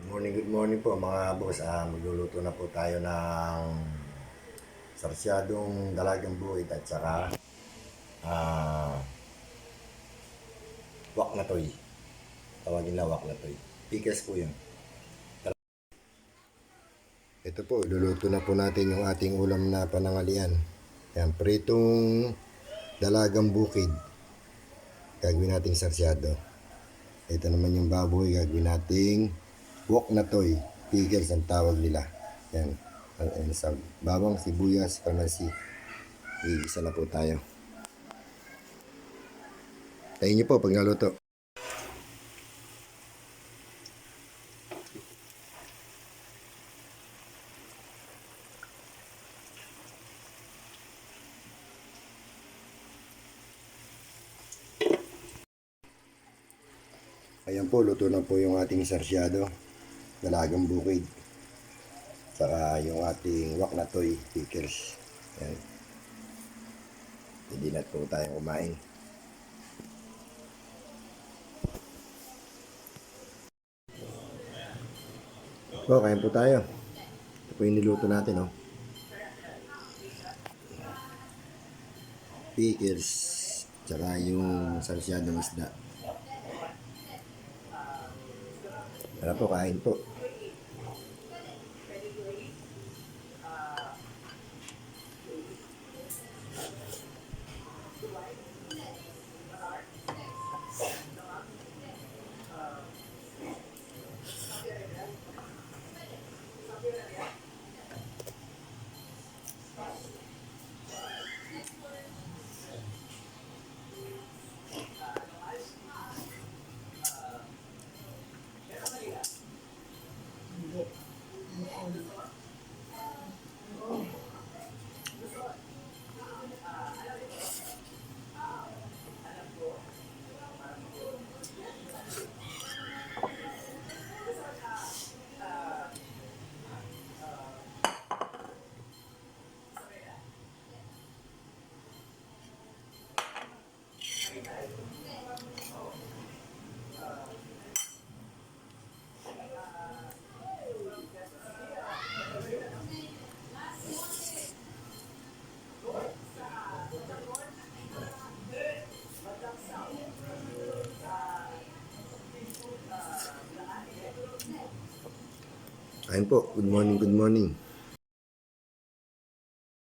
Good morning po mga boss. Magluluto na po tayo ng sarsyadong dalagang buhit at saka ah, wak na toy. Tawagin na wak na toy. Pickles po yun. Ito po, iluluto na po natin yung ating ulam na panangalian. Yan, pritong dalagang bukid. Gagawin nating sarsyado. Ito naman yung baboy, gagawin nating wok na toy. Pickles ang tawag nila. Yan. Ang sa bawang, sibuyas, kalamansi. Iisa na po tayo. Tayo niyo po pag naluto. Ayan po, luto na po yung ating sarsyado. Dalagang bukid. Saka yung ating wak na toy, pickles. Ayan. Hindi na po tayong kumain. So, kain po tayo. Ito po yung niluto natin, oh. Pickles. Tsaka yung sarsyadong isda. Tara po, kain po. Kain po. Good morning, good morning.